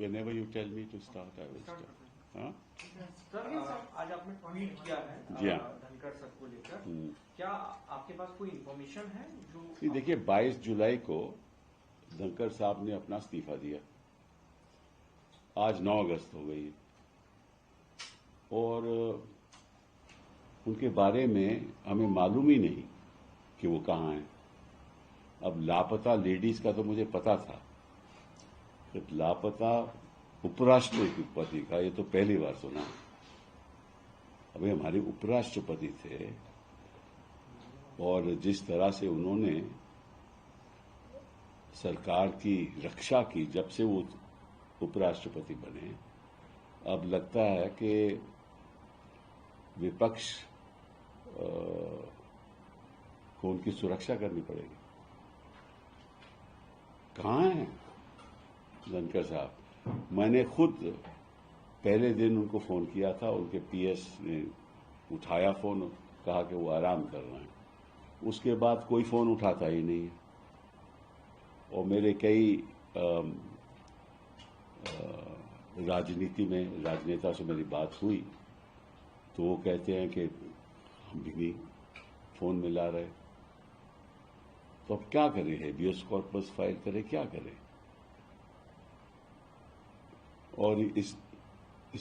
whenever you tell me to start, I will start. हाँ? आज आपने ट्वीट किया है धनखड़ सर को लेकर, क्या आपके पास कोई इंफॉर्मेशन है जो? देखिए 22 जुलाई को धनखड़ साहब ने अपना इस्तीफा दिया, आज 9 अगस्त हो गई और उनके बारे में हमें मालूम ही नहीं कि वो कहाँ हैं। अब लापता लेडीज का तो मुझे पता था, तो लापता उपराष्ट्रपति का ये तो पहली बार सुना। अभी हमारे उपराष्ट्रपति थे और जिस तरह से उन्होंने सरकार की रक्षा की जब से वो उपराष्ट्रपति बने, अब लगता है कि विपक्ष को उनकी सुरक्षा करनी पड़ेगी। कहाँ हैं धनखड़ साहब? मैंने खुद पहले दिन उनको फोन किया था, उनके पीएस ने उठाया फोन, कहा कि वो आराम कर रहे हैं। उसके बाद कोई फोन उठाता ही नहीं है और मेरे कई राजनेता से मेरी बात हुई तो वो कहते हैं कि हम भी नहीं फोन मिला रहे। तो अब क्या करें? हेबियस कॉर्पस फाइल करें, क्या करें? और इस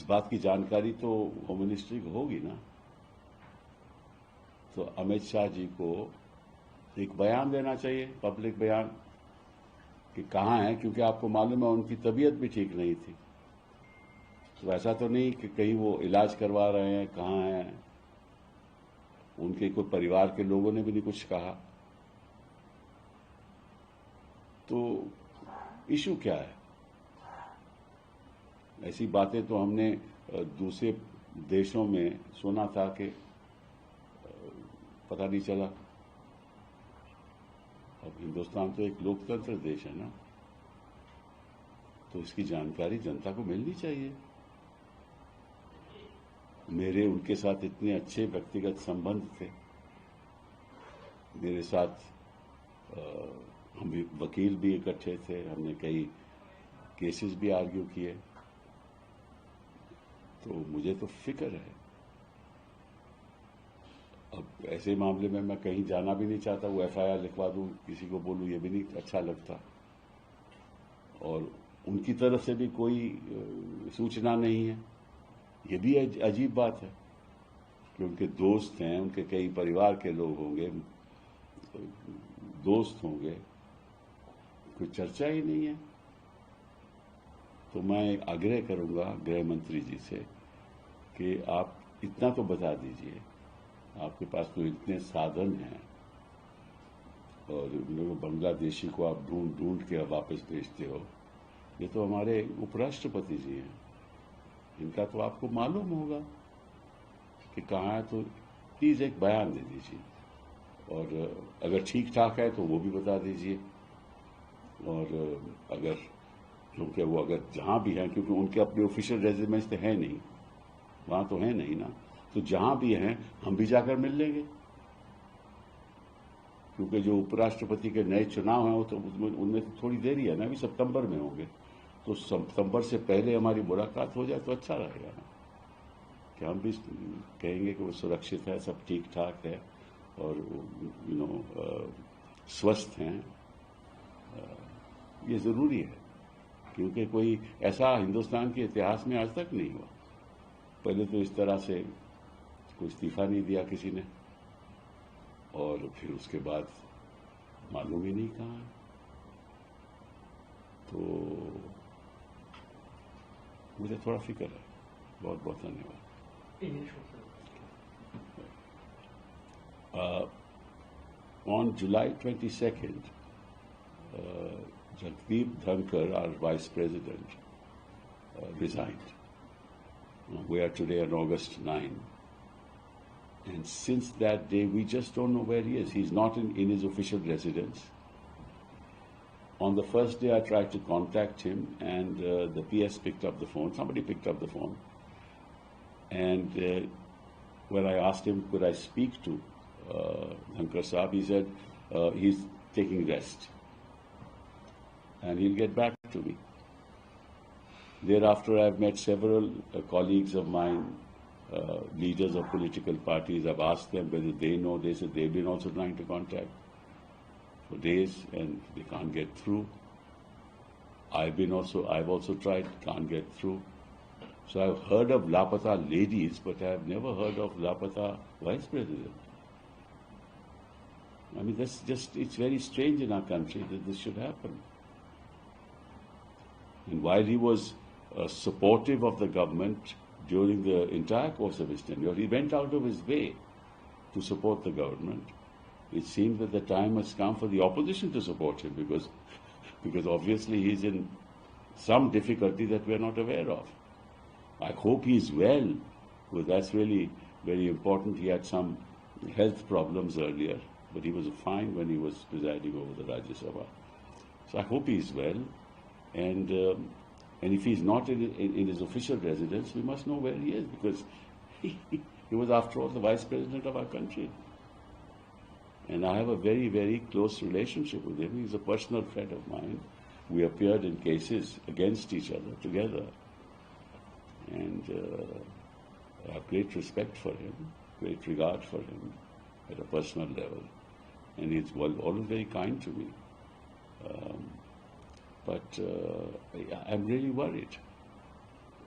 बात की जानकारी तो होम मिनिस्ट्री को होगी ना। तो अमित शाह जी को एक बयान देना चाहिए, पब्लिक बयान, कि कहाँ है, क्योंकि आपको मालूम है उनकी तबीयत भी ठीक नहीं थी। तो ऐसा तो नहीं कि कहीं वो इलाज करवा रहे हैं, कहाँ हैं? उनके कोई परिवार के लोगों ने भी नहीं कुछ कहा। तो इशू क्या है? ऐसी बातें तो हमने दूसरे देशों में सुना था कि पता नहीं चला। अब हिंदुस्तान तो एक लोकतंत्र देश है ना, तो इसकी जानकारी जनता को मिलनी चाहिए। मेरे उनके साथ इतने अच्छे व्यक्तिगत संबंध थे, मेरे साथ हम भी वकील भी इकट्ठे थे, हमने कई केसेस भी आर्ग्यू किए। तो मुझे तो फिक्र है। अब ऐसे मामले में मैं कहीं जाना भी नहीं चाहता, वो एफआईआर लिखवा दूं, किसी को बोलूं, ये भी नहीं अच्छा लगता। और उनकी तरफ से भी कोई सूचना नहीं है, ये भी अजीब बात है कि उनके दोस्त हैं, उनके कई परिवार के लोग होंगे, दोस्त होंगे, कोई चर्चा ही नहीं है। तो मैं आग्रह करूंगा गृह मंत्री जी से कि आप इतना तो बता दीजिए, आपके पास तो इतने साधन हैं और बांग्लादेशी को आप ढूंढ के वापस भेजते हो। ये तो हमारे उपराष्ट्रपति जी हैं, इनका तो आपको मालूम होगा कि कहाँ है। तो प्लीज एक बयान दे दीजिए और अगर ठीक ठाक है तो वो भी बता दीजिए। और अगर क्योंकि वो अगर जहां भी हैं, क्योंकि उनके अपने ऑफिशियल रेजिडेंस तो है नहीं, वहां तो है नहीं ना, तो जहां भी हैं हम भी जाकर मिल लेंगे। क्योंकि जो उपराष्ट्रपति के नए चुनाव हैं वो तो उनमें तो थोड़ी देरी है ना, अभी सितंबर में होंगे। तो सितंबर से पहले हमारी मुलाकात हो जाए तो अच्छा रहेगा ना, कि हम भी कहेंगे कि वो सुरक्षित है, सब ठीक ठाक है और स्वस्थ हैं। ये जरूरी है, क्योंकि कोई ऐसा हिंदुस्तान के इतिहास में आज तक नहीं हुआ। पहले तो इस तरह से कोई इस्तीफा नहीं दिया किसी ने, और फिर उसके बाद मालूम ही नहीं कहाँ है। तो मुझे थोड़ा फिक्र है। बहुत बहुत धन्यवाद। On July 22nd, Jagdeep Dhankar, our vice president, resigned. We are today on August 9. And since that day, we just don't know where he is. He's not in his official residence. On the first day, I tried to contact him, and the PS picked up the phone. Somebody picked up the phone. And when I asked him, could I speak to Dhankar Saab, he said he's taking rest and he'll get back to me. Thereafter, I've met several colleagues of mine, leaders of political parties. I've asked them whether they know. They said they've been also trying to contact for days and they can't get through. I've also tried, can't get through. So I've heard of Lapata ladies, but I've never heard of Lapata vice president. I mean, it's very strange in our country that this should happen. And while he was supportive of the government during the entire course of his tenure, he went out of his way to support the government. It seems that the time has come for the opposition to support him because obviously he's in some difficulty that we're not aware of. I hope he's well, because that's really very important. He had some health problems earlier, but he was fine when he was presiding over the Rajya Sabha. So I hope he's well. And if he's not in his official residence, we must know where he is, because he was, after all, the vice president of our country. And I have a very, very close relationship with him. He's a personal friend of mine. We appeared in cases against each other together. And I have great respect for him, great regard for him at a personal level. And he's always very kind to me. But I'm really worried.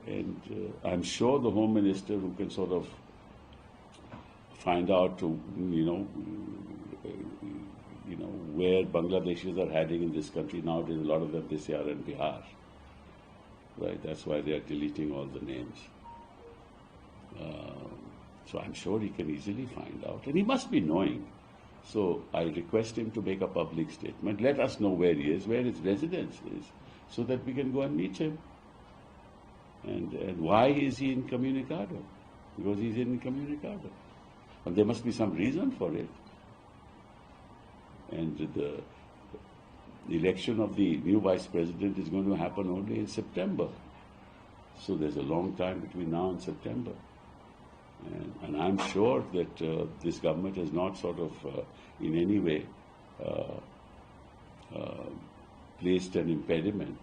And I'm sure the Home Minister, who can sort of find out where Bangladeshis are heading in this country nowadays, a lot of them, they say, are in Bihar. Right, that's why they are deleting all the names. So I'm sure he can easily find out. And he must be knowing. So I request him to make a public statement. Let us know where he is, where his residence is, so that we can go and meet him. And why is he incommunicado? Because he's incommunicado. And there must be some reason for it. And the election of the new vice president is going to happen only in September. So there's a long time between now and September. And I'm sure that this government has not sort of in any way placed an impediment.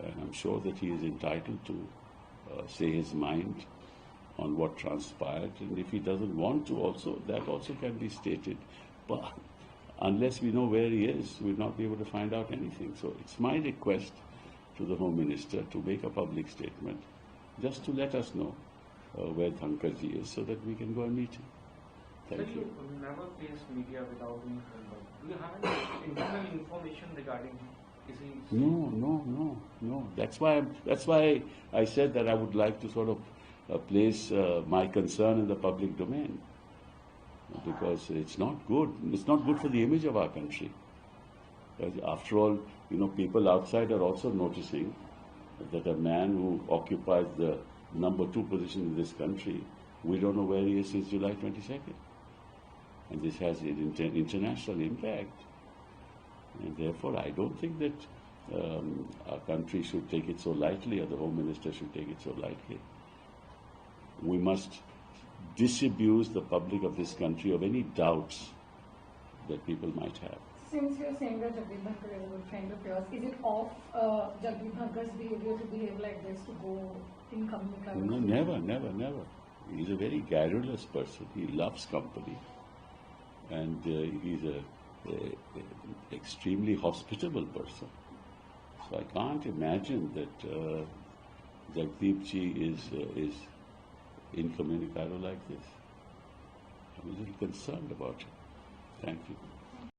And I'm sure that he is entitled to say his mind on what transpired. And if he doesn't want to also, that also can be stated. But unless we know where he is, we'll not be able to find out anything. So it's my request to the Home Minister to make a public statement, just to let us know where Thankarji is, so that we can go and meet him. Thank you. You never face media without being heard of. Do you have any internal information regarding him? Is he? No. That's why I said that I would like to sort of place my concern in the public domain. Because it's not good. It's not good for the image of our country. After all, people outside are also noticing that a man who occupies the number 2 position in this country, we don't know where he is since July 22nd. And this has an international impact. And therefore, I don't think that our country should take it so lightly, or the Home Minister should take it so lightly. We must disabuse the public of this country of any doubts that people might have. Since you're saying that Jagdeep Dhankhar is a good friend of yours, is it off Jagdeep Dhankhar's behavior to behave like this, to go incommunicado? No, never. He's a very garrulous person. He loves company. And he's an extremely hospitable person. So I can't imagine that Jagdeep ji is incommunicado like this. I'm a little concerned about it. Thank you.